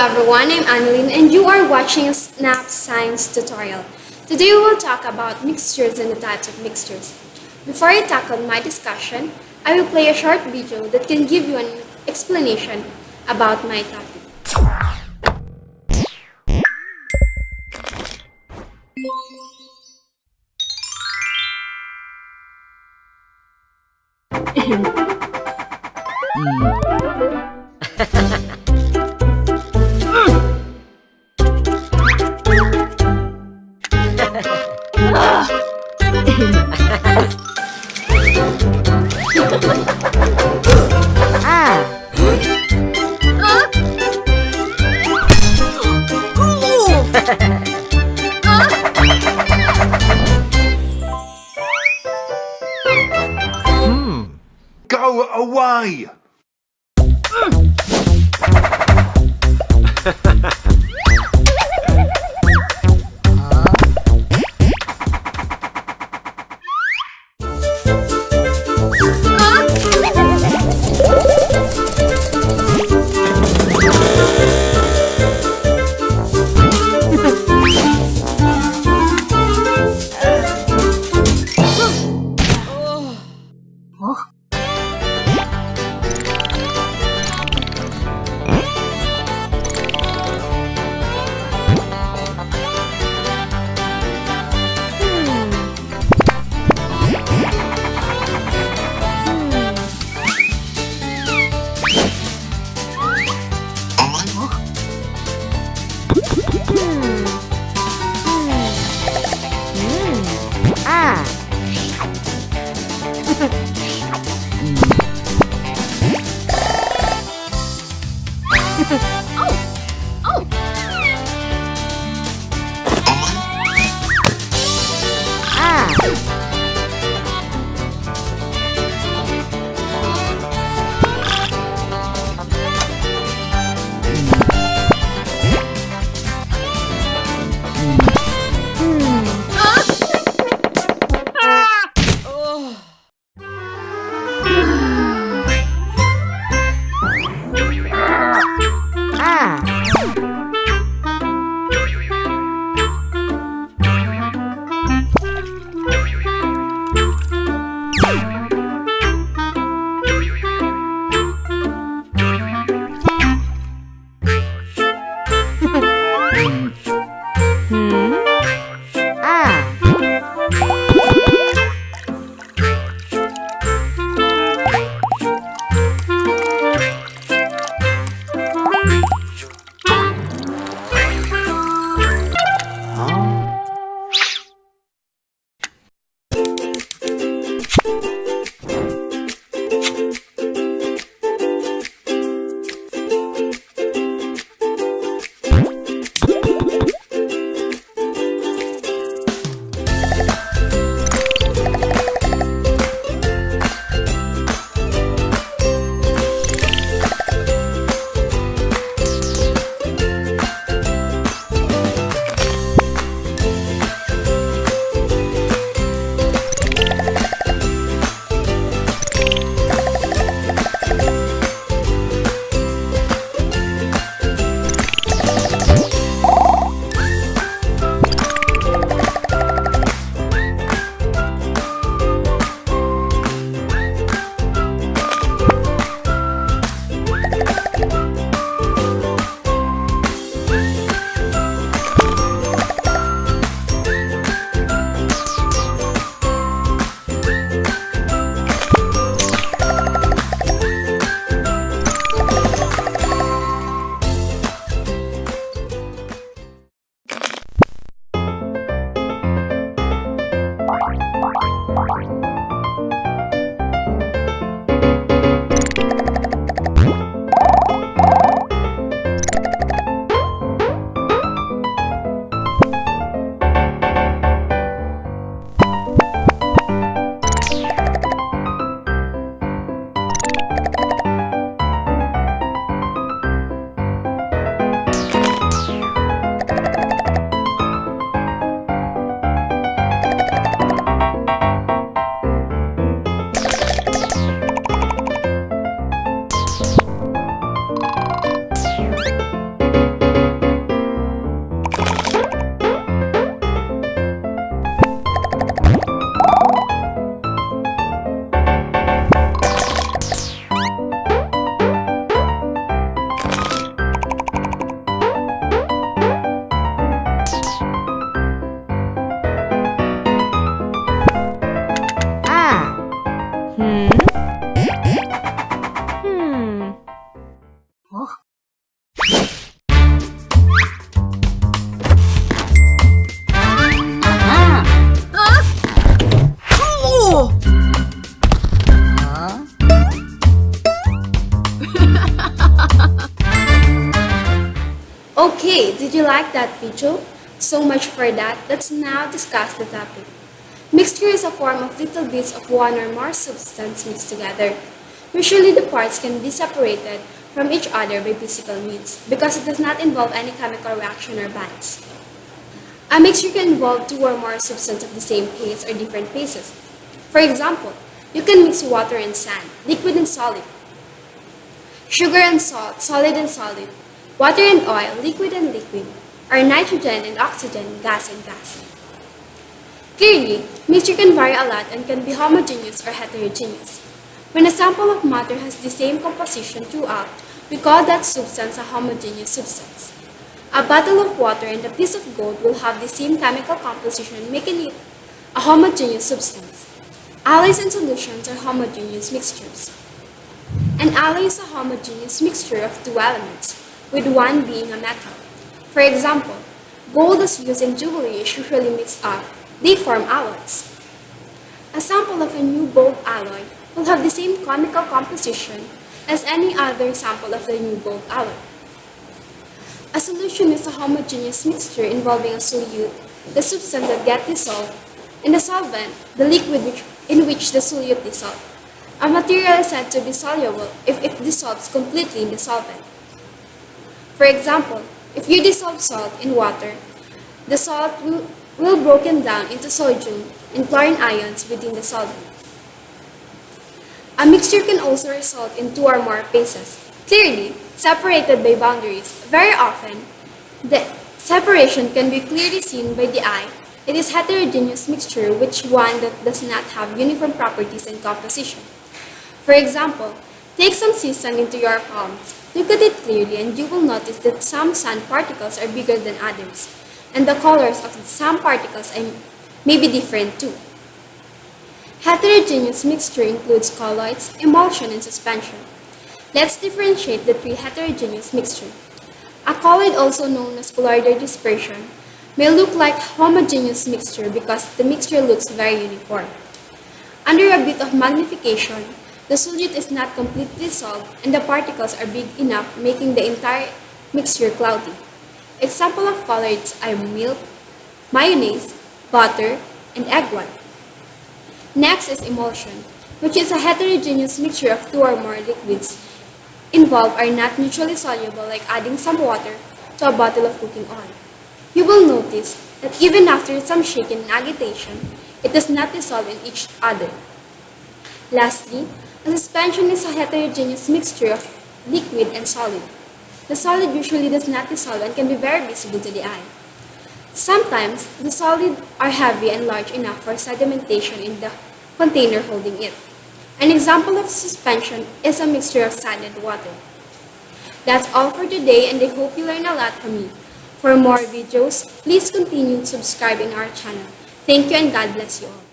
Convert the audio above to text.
everyone, I'm Anelyn and you are watching a Snap Science tutorial. Today we will talk about mixtures and the types of mixtures. Before I tackle my discussion, I will play a short video that can give you an explanation about my topic. Go away! like that video? So much for that, let's now discuss the topic. Mixture is a form of little bits of one or more substance mixed together. Usually the parts can be separated from each other by physical means because it does not involve any chemical reaction or bonds. A mixture can involve two or more substances of the same pace or different paces. For example, you can mix water and sand, liquid and solid, sugar and salt, solid and solid, water and oil, liquid and liquid, or nitrogen and oxygen, gas and gas. Clearly, mixture can vary a lot and can be homogeneous or heterogeneous. When a sample of matter has the same composition throughout, we call that substance a homogeneous substance. A bottle of water and a piece of gold will have the same chemical composition, making it a homogeneous substance. Alloys and solutions are homogeneous mixtures. An alloy is a homogeneous mixture of two elements, with one being a metal. For example, gold is used in jewelry is usually mixed up. They form alloys. A sample of a new gold alloy will have the same chemical composition as any other sample of the new gold alloy. A solution is a homogeneous mixture involving a solute, the substance that gets dissolved, and a solvent, the liquid in which the solute dissolved. A material is said to be soluble if it dissolves completely in the solvent. For example, if you dissolve salt in water, the salt will broken down into sodium and chlorine ions within the solvent. A mixture can also result in two or more phases, clearly separated by boundaries. Very often, the separation can be clearly seen by the eye. It is heterogeneous mixture, which one that does not have uniform properties and composition. For example, take some sea sand into your palms. Look at it clearly and you will notice that some sand particles are bigger than others, and the colors of some particles may be different too. Heterogeneous mixture includes colloids, emulsion, and suspension. Let's differentiate the three heterogeneous mixture. A colloid, also known as colloidal dispersion, may look like homogeneous mixture because the mixture looks very uniform. Under a bit of magnification, the solute is not completely dissolved and the particles are big enough, making the entire mixture cloudy. Example of colloids are milk, mayonnaise, butter, and egg white. Next is emulsion, which is a heterogeneous mixture of two or more liquids involved are not mutually soluble, like adding some water to a bottle of cooking oil. You will notice that even after some shaking and agitation, it does not dissolve in each other. Lastly, a suspension is a heterogeneous mixture of liquid and solid. The solid usually does not dissolve and can be very visible to the eye. Sometimes, the solids are heavy and large enough for sedimentation in the container holding it. An example of suspension is a mixture of sand and water. That's all for today, and I hope you learned a lot from me. For more videos, please continue subscribing our channel. Thank you and God bless you all.